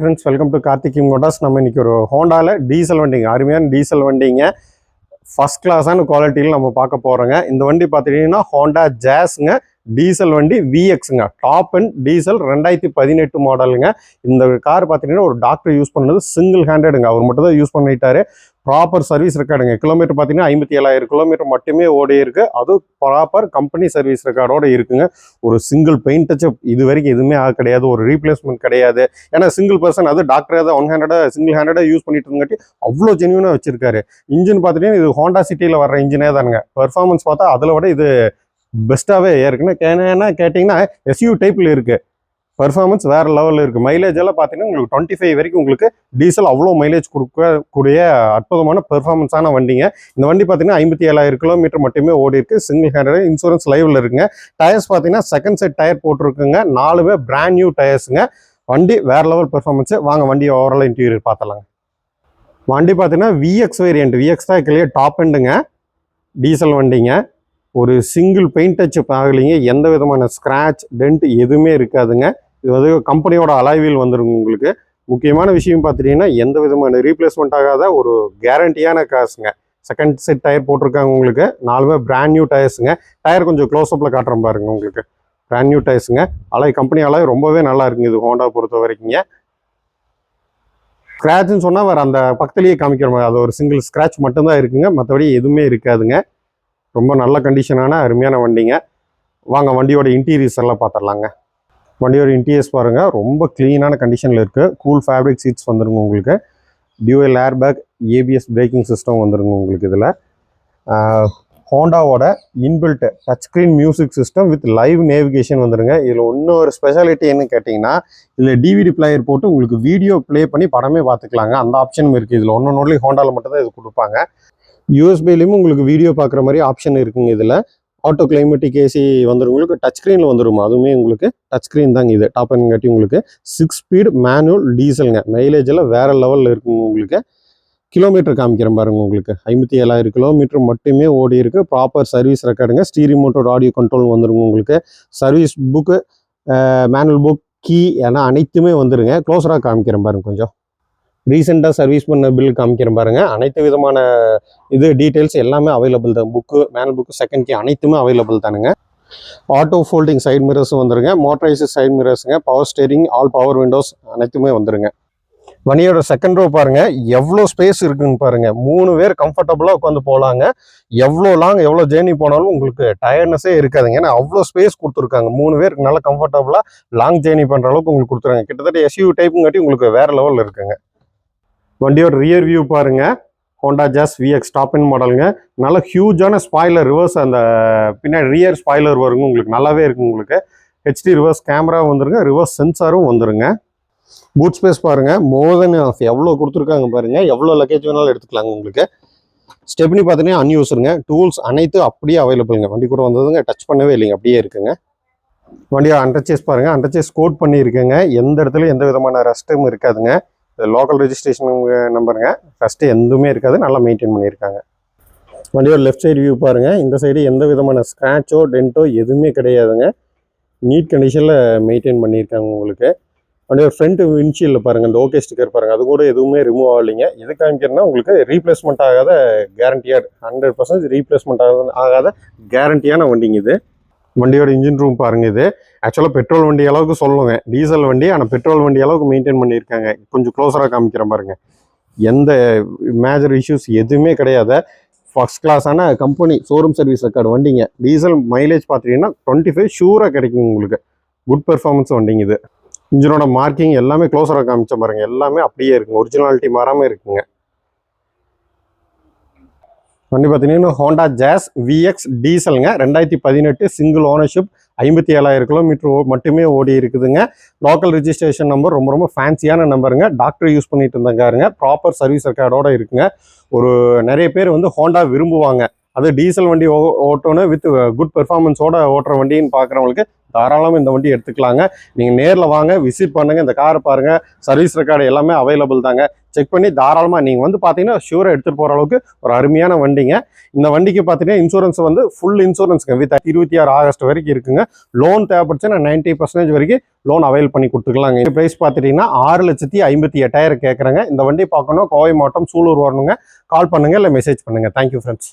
Friends, welcome to Karthik Motors. நம்ம இன்னைக்கு ஒரு ஹோண்டால டீசல் வண்டிங்க, அருமையான டீசல் வண்டிங்க, ஃபர்ஸ்ட் கிளாஸான குவாலிட்டியில் நம்ம பார்க்க போறோங்க. இந்த வண்டி பார்த்தீங்கன்னா ஹோண்டா ஜாஸ்ங்க, டீசல் வண்டி விஎக்ஸுங்க, டாப் அண்ட் டீசல் 2018 மாடலுங்க. இந்த கார் பார்த்தீங்கன்னா ஒரு டாக்டர் யூஸ் பண்ணது சிங்கிள் ஹேண்டடுங்க, அவர் மட்டும் தான் யூஸ் பண்ணிட்டாரு. Proper service ரெக்கார்டுங்க. கிலோமீட்டர் பார்த்தீங்கன்னா 57,000 கிலோமீட்டர் மட்டுமே ஓடி இருக்கு. அது ப்ராப்பர் கம்பெனி சர்வீஸ் ரெக்கார்டோட இருக்குங்க. ஒரு சிங்கிள் பெயிண்ட் டச்சப் இது வரைக்கும் எதுவுமே ஆக கிடையாது, ஒரு ரீப்ளேஸ்மெண்ட் கிடையாது. ஏன்னா சிங்கிள் பர்சன், அது டாக்டரே தான் சிங்கிள் ஹேண்டடாக யூஸ் பண்ணிட்டு இருந்தங்காட்டி அவ்வளோ ஜென்யூனாக வச்சிருக்காரு. இன்ஜின் பார்த்துட்டீங்கன்னா இது ஹோண்டா சிட்டியில் வர்ற இன்ஜினே தானுங்க. பெர்ஃபார்மன்ஸ் பார்த்தா அதில் விட இது பெஸ்ட்டாகவே ஏன்னா கேட்டிங்கன்னா எஸ்யூ டைப்பில் இருக்குது. பெர்ஃபார்மன்ஸ் வேறு லெவலில் இருக்குது. மைலேஜ் எல்லாம் பார்த்தீங்கன்னா உங்களுக்கு 25 வரைக்கும் உங்களுக்கு டீசல் அவ்வளோ மைலேஜ் கொடுக்கக்கூடிய அற்புதமான பெர்ஃபார்மன்ஸான வண்டிங்க. இந்த வண்டி பார்த்தீங்கன்னா 57,000 கிலோமீட்டர் மட்டுமே ஓடி இருக்குது. சிங்கிள் ஹேண்டட், இன்சூரன்ஸ் லைவில் இருக்குங்க. டயர்ஸ் பார்த்தீங்கன்னா செகண்ட் செட் டயர் போட்டிருக்குங்க. 4 பிராண்ட் நியூ டயர்ஸுங்க. வண்டி வேறு லெவல் பெர்ஃபார்மன்ஸு. வாங்க வண்டி ஓவரால் இன்டீரியர் பார்த்தலாங்க. வண்டி பார்த்தீங்கன்னா விஎக்ஸ் வேரியன்ட், விஎக்ஸ் தான் கிளியர் டாப் எண்டுங்க, டீசல் வண்டிங்க. ஒரு சிங்கிள் பெயிண்ட் டச்சப் ஆகலைங்க, எந்த விதமான ஸ்க்ராட்ச் டென்ட் எதுவுமே இருக்காதுங்க. இது வந்து கம்பெனியோட அலாய்வில் வந்துருங்க. உங்களுக்கு முக்கியமான விஷயம் பார்த்துட்டீங்கன்னா எந்த விதமான ரீப்ளேஸ்மெண்ட் ஆகாத ஒரு கேரண்டியான காசுங்க. செகண்ட் செட் டயர் போட்டிருக்காங்க உங்களுக்கு. 4 பிராண்ட் நியூ டயர்ஸுங்க. டயர் கொஞ்சம் க்ளோஸ்அப்பில் காட்டுறேன் பாருங்க. உங்களுக்கு பிராண்ட் நியூ டயர்ஸுங்க. அலாய் கம்பெனி அலாய் ரொம்பவே நல்லா இருக்குங்க இது ஹோண்டா பொறுத்த வரைக்குங்க. ஸ்க்ராட்ச்னு சொன்னால் வேறு அந்த பக்கத்துலேயே காமிக்கிற மாதிரி அது ஒரு சிங்கிள் ஸ்க்ராட்ச் மட்டும்தான் இருக்குங்க, மற்றபடி எதுவுமே இருக்காதுங்க. ரொம்ப நல்ல கண்டிஷனான அருமையான வண்டிங்க. வாங்க வண்டியோட இன்டீரியர்ஸ் எல்லாம் பார்த்துடலாங்க. வண்டியோட இன்டீரியர்ஸ் பாருங்கள், ரொம்ப க்ளீனான கண்டிஷனில் இருக்குது. கூல் ஃபேப்ரிக் சீட்ஸ் வந்துருங்க உங்களுக்கு. Dual air bag, ABS braking system வந்துருங்க உங்களுக்கு. இதில் ஹோண்டாவோட inbuilt touch screen music system with live navigation வந்துருங்க. இதில் இன்னொரு ஸ்பெஷாலிட்டி என்ன கேட்டிங்கன்னா, இதில் டிவிடி பிளேயர் போட்டு உங்களுக்கு வீடியோ ப்ளே பண்ணி படமே பார்த்துக்கலாங்க. அந்த ஆப்ஷனும் இருக்குது. இதில் ஒன்லி ஹோண்டாவில் மட்டும்தான் இது கொடுப்பாங்க. யூஎஸ்பிலையும் உங்களுக்கு வீடியோ பார்க்குற மாதிரி ஆப்ஷன் இருக்குங்க. இதில் ஆட்டோ கிளைமேட்டிக் ஏசி வந்துடும் உங்களுக்கு. டச் ஸ்க்ரீனில் வந்துடும், அதுவுமே உங்களுக்கு டச் ஸ்க்ரீன் தாங்க. இது டாப் அண்ட் காட்டி உங்களுக்கு 6 ஸ்பீட் மேனுவல் டீசலுங்க. மைலேஜ் எல்லாம் வேறு லெவலில் இருக்குங்க உங்களுக்கு. கிலோமீட்டர் காமிக்கிறேன் பாருங்க. உங்களுக்கு 57,000 கிலோமீட்டர் மட்டுமே ஓடி இருக்குது. ப்ராப்பர் சர்வீஸ் ரெக்கார்டுங்க. ஸ்டீரிங் மோட்டர் ஆடியோ கண்ட்ரோல் வந்துருங்க உங்களுக்கு. Service book, manual book, key ஏன்னா அனைத்துமே வந்துருங்க. க்ளோஸராக காமிக்கிறேன் பாருங்க. கொஞ்சம் ரீசெண்டாக சர்வீஸ் பண்ண பில் காமிக்கிறேன் பாருங்கள். அனைத்து விதமான இது டீட்டெயில்ஸ் எல்லாமே அவைலபிள் தான். Book, manual book, second key அனைத்துமே அவைலபிள் தானுங்க. ஆட்டோ ஃபோல்டிங் சைட் மிரர்ஸும் வந்துருங்க. மோட்டரைஸ்டு சைட் மிரர்ஸுங்க. Power steering, all power windows அனைத்துமே வந்துருங்க. வண்டியோட செகண்ட் ரோ பாருங்கள், எவ்வளோ ஸ்பேஸ் இருக்குன்னு பாருங்கள். 3 பேர் கம்ஃபர்டபுளாக உட்காந்து போகலாங்க. எவ்வளோ ஜேர்னி போனாலும் உங்களுக்கு டயர்ட்னஸே இருக்காதுங்க. ஏன்னா அவ்வளோ ஸ்பேஸ் கொடுத்துருக்காங்க. 3 பேருக்கு நல்லா கம்ஃபர்டபுளாக லாங் ஜேர்னி பண்ணுற அளவுக்கு உங்களுக்கு கொடுத்துருக்காங்க. கிட்டத்தட்ட எஸ்யூ டைப்புங்காட்டி உங்களுக்கு வேறு லெவலில் இருக்குங்க. வண்டியோட ரியர் வியூ பாருங்க. Honda Jazz VX top end மாடலுங்க. நல்ல ஹியூஜான ஸ்பாய்லர், ரிவர்ஸ் அந்த பின்னாடி ரியர் ஸ்பாய்லர் வருங்க உங்களுக்கு. நல்லாவே இருக்குங்க உங்களுக்கு. ஹெச்டி ரிவர்ஸ் கேமரா வந்துருங்க. ரிவர்ஸ் சென்சாரும் வந்துருங்க. பூட் ஸ்பேஸ் பாருங்க, மோர் தென் எவ்வளோ கொடுத்துருக்காங்க பாருங்க. எவ்வளோ லக்கேஜ் வேணாலும் எடுத்துக்கலாங்க உங்களுக்கு. ஸ்டெப்னி பார்த்தீங்கன்னா அன்யூஸ்ருங்க. டூல்ஸ் அனைத்தும் அப்படியே அவைலபிளுங்க. வண்டி கூட வந்ததுங்க, டச் பண்ணவே இல்லைங்க, அப்படியே இருக்குங்க. வண்டியோட அண்டர்சேஸ் பாருங்க. அண்டர்சேஸ் கோட் பண்ணியிருக்குங்க. எந்த இடத்துலையும் எந்த விதமான ரெஸ்ட்டும் இருக்காதுங்க. Local registration நம்பருங்க. ஃபஸ்ட்டு எதுவுமே இருக்காது, நல்லா மெயின்டைன் பண்ணியிருக்காங்க. வண்டியோட லெஃப்ட் சைடு வியூ பாருங்கள். இந்த சைடு எந்த விதமான ஸ்க்ராச்சோ டென்ட்டோ எதுவுமே கிடையாதுங்க. நீட் கண்டிஷனில் மெயின்டைன் பண்ணியிருக்காங்க உங்களுக்கு. வண்டியோட ஃப்ரண்ட் விண்ட்ஷீல்டில் பாருங்கள், இந்த ஓகே ஸ்டிக்கர் பாருங்கள், அது கூட எதுவுமே ரிமூவ் ஆகலைங்க. எது காமிக்கிறதுனா உங்களுக்கு ரீப்ளேஸ்மெண்ட் ஆகாத கேரண்டியாக 100% ரீப்ளேஸ்மெண்ட் ஆகாத கேரண்டியான வண்டிங்க இது. வண்டியோட இன்ஜின் ரூம் பாருங்க. இது ஆக்சுவலாக பெட்ரோல் வண்டி அளவுக்கு சொல்லுங்க, டீசல் வண்டி, ஆனால் பெட்ரோல் வண்டி அளவுக்கு மெயின்டைன் பண்ணியிருக்காங்க. கொஞ்சம் க்ளோஸராக காமிக்கிறேன் பாருங்க. எந்த மேஜர் இஷ்யூஸ் எதுவுமே கிடையாது. ஃபர்ஸ்ட் கிளாஸான கம்பெனி ஷோரூம் சர்வீஸ் ரெக்கார்டு வண்டிங்க. டீசல் மைலேஜ் பார்த்தீங்கன்னா 25 ஷூராக கிடைக்கும் உங்களுக்கு. குட் பெர்ஃபார்மன்ஸ் வண்டிங்க இது. இன்ஜினோட மார்க்கிங் எல்லாமே க்ளோஸராக காமிச்ச பாருங்க. எல்லாமே அப்படியே இருக்குங்க, ஒரிஜினாலிட்டி மாறாமல் இருக்குங்க. வண்டி பார்த்தீங்கன்னா ஹோண்டா ஜாஸ் விஎக்ஸ் டீசலுங்க. 2018 சிங்கிள் ஓனர்ஷிப், 57,000 கிலோமீட்டர் மட்டுமே ஓடி இருக்குதுங்க. லோக்கல் ரெஜிஸ்ட்ரேஷன் நம்பர், ரொம்ப ஃபேன்சியான நம்பருங்க. டாக்டர் யூஸ் பண்ணிட்டு இருந்தாங்க. ப்ராப்பர் சர்வீஸ் ரெக்கார்டோட இருக்குங்க. நிறைய பேர் வந்து ஹோண்டா விரும்புவாங்க. அது டீசல் வண்டி ஓட்டணும் வித் குட் பெர்ஃபார்மன்ஸோட ஓட்டுற வண்டின்னு பார்க்குறவங்களுக்கு தாராளமாக இந்த வண்டி எடுத்துக்கலாங்க. நீங்கள் நேரில் வாங்க, விசிட் பண்ணுங்கள், இந்த காரை பாருங்கள், சர்வீஸ் ரெக்கார்டு எல்லாமே அவைலபிள் தாங்க. செக் பண்ணி தாராளமாக நீங்கள் வந்து பார்த்தீங்கன்னா ஷூராக எடுத்துகிட்டு போகிற அளவுக்கு ஒரு அருமையான வண்டிங்க. இந்த வண்டிக்கு பார்த்தீங்கன்னா இன்சூரன்ஸ் வந்து ஃபுல் இன்சூரன்ஸுங்க வித் 26 ஆகஸ்ட் வரைக்கும் இருக்குங்க. லோன் தேவைப்படுச்சுன்னா 90% வரைக்கும் லோன் அவைல் பண்ணி கொடுத்துக்கலாங்க. இந்த ப்ரைஸ் பார்த்துட்டிங்கன்னா 6,58,000 கேட்குறேங்க. இந்த வண்டி பார்க்கணும் கோவை மாவட்டம் சூலூர் வரணுங்க. கால் பண்ணுங்கள் இல்லை மெசேஜ் பண்ணுங்கள். Thank you friends.